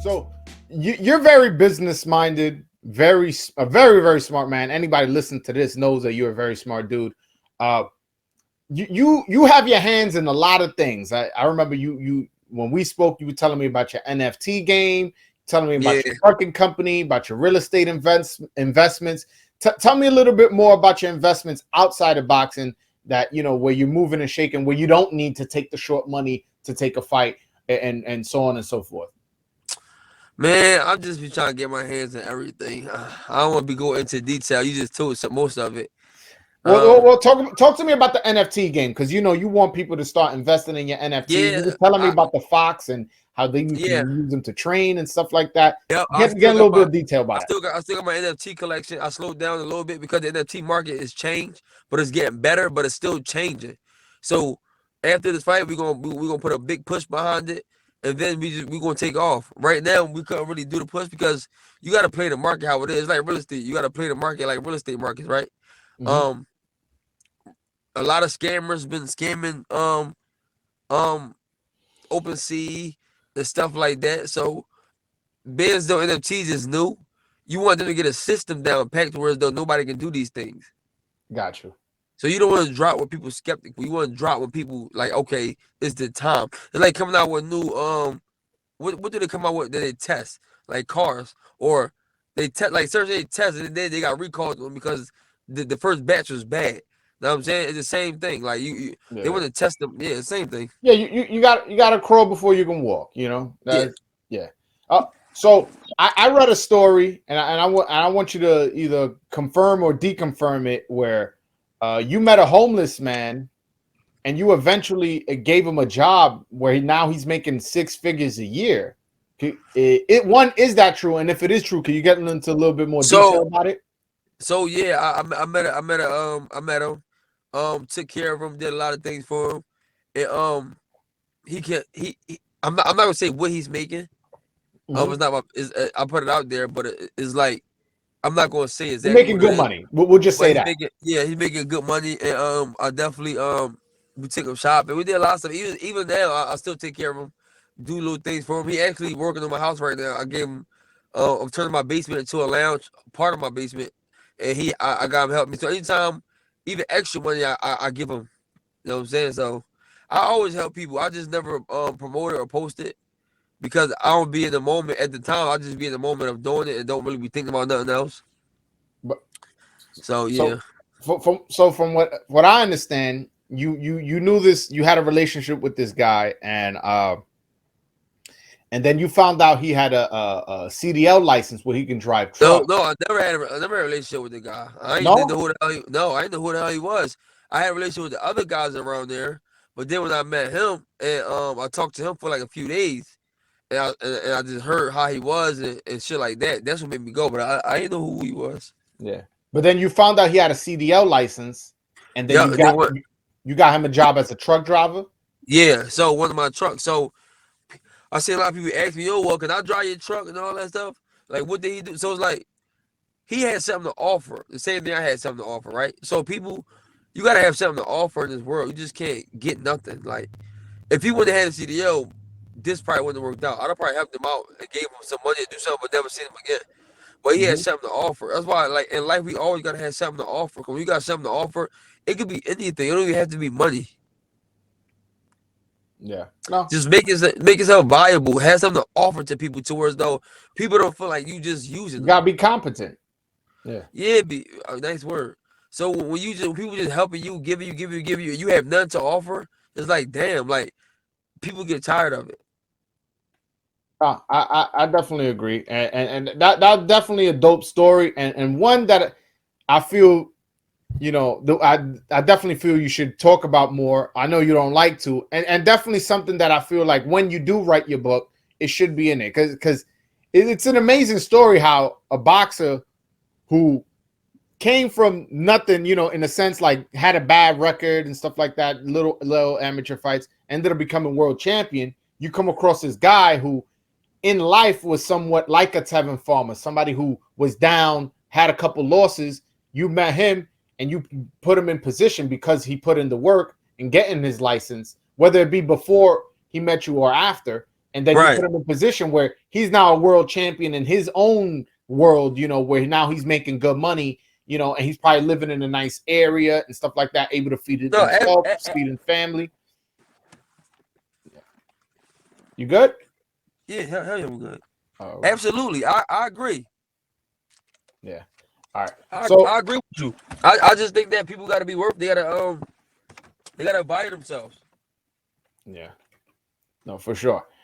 So you're very business minded, very smart man. Anybody listening to this knows that you're a very smart dude. Uh, you have your hands in a lot of things. I remember you when we spoke, you were telling me about your NFT game, telling me about your trucking company, about your real estate investments. Tell me a little bit more about your investments outside of boxing, that where you're moving and shaking, where you don't need to take the short money to take a fight, and so on and so forth. Man, I'm just be trying to get my hands in everything. I don't want to be going into detail. You just told most of it. Well, talk to me about the NFT game, because you want people to start investing in your NFT. Yeah, You were telling me about the Fox and how you yeah, can use them to train and stuff like that. yep. Get a little bit of detail about it. I still got my NFT collection. I slowed down a little bit because the NFT market is changed, but it's getting better, but it's still changing. So after this fight, we're gonna put a big push behind it, and then we're gonna take off. Right now, we couldn't really do the push because you got to play the market how it is. It's like real estate. You got to play the market like real estate markets, right? Mm-hmm. A lot of scammers been scamming um OpenSea and stuff like that. So being as though NFTs is new, you want them to get a system down packed where as though nobody can do these things. Got you. So you don't want to drop when people skeptical. You want to drop when people like, okay, it's the time. It's like coming out with new what do they come out with that they test? Like cars, or they test like certain they test and then they got recalled because the first batch was bad. You know what I'm saying? It's the same thing. Like they want to test them. Yeah, the same thing. Yeah, you got to crawl before you can walk. Yeah. So I read a story, and I want you to either confirm or deconfirm it, where you met a homeless man, and you eventually gave him a job where now he's making 6 figures a year. Is that true? And if it is true, can you get into a little bit more detail about it? So yeah, I met him, took care of him, did a lot of things for him, and I'm not gonna say what he's making. Mm-hmm. It's not my, I put it out there, but it's like I'm not gonna say You're exactly making what it good is. money. We'll just say that. He's making good money, and I definitely we took him shopping. We did a lot of stuff. Even now, I still take care of him, do little things for him. He actually working on my house right now. I gave him, I'm turning my basement into a lounge, part of my basement, and I got him help me. So anytime, even extra money, I give him. You know what I'm saying? So I always help people. I just never promote it or post it because I don't be in the moment at the time. I just be in the moment of doing it and don't really be thinking about nothing else. But so yeah. From what I understand, you knew this. You had a relationship with this guy, and then you found out he had a CDL license where he can drive trucks. No, I never had a relationship with the guy. I No? didn't know who the hell I didn't know who the hell he was. I had a relationship with the other guys around there, but then when I met him and I talked to him for like a few days, and I just heard how he was and shit like that. That's what made me go. But I didn't know who he was. Yeah, but then you found out he had a CDL license, and then you got him a job as a truck driver. Yeah, so one of my trucks. So I see a lot of people ask me, "Yo, well, can I drive your truck and all that stuff?" Like, what did he do? So it's like he had something to offer. The same thing I had something to offer, right? So people, you gotta have something to offer in this world. You just can't get nothing. Like, if he wouldn't have had a CDL, this probably wouldn't have worked out. I'd have probably helped him out and gave him some money to do something, but never seen him again. But he had something to offer. That's why, like in life, we always gotta have something to offer. When you got something to offer, it could be anything. It don't even have to be money. Yeah. No. Just make yourself valuable. Have something to offer to people towards though people don't feel like you just using them. You gotta be competent. Yeah. Yeah, be a nice word. So when people just helping you, giving you, you have nothing to offer, it's like damn, like people get tired of it. I definitely agree, and that's definitely a dope story, and one that I feel, I definitely feel you should talk about more. I know you don't like to, and definitely something that I feel like when you do write your book, it should be in it, because it's an amazing story how a boxer who came from nothing, in a sense, like had a bad record and stuff like that, little amateur fights, ended up becoming world champion. You come across this guy who in life was somewhat like a Tevin Farmer, somebody who was down, had a couple losses. You met him and you put him in position because he put in the work and getting his license, whether it be before he met you or after. and then you Right. put him in a position where he's now a world champion in his own world, where now he's making good money, and he's probably living in a nice area and stuff like that, able to feed it No, himself, feeding family. You good? yeah, hell yeah, we're good. All right. Absolutely, I agree. Yeah. All right. I So agree with you. I just think that people got to be worth. They gotta buy themselves. yeah, no, for sure.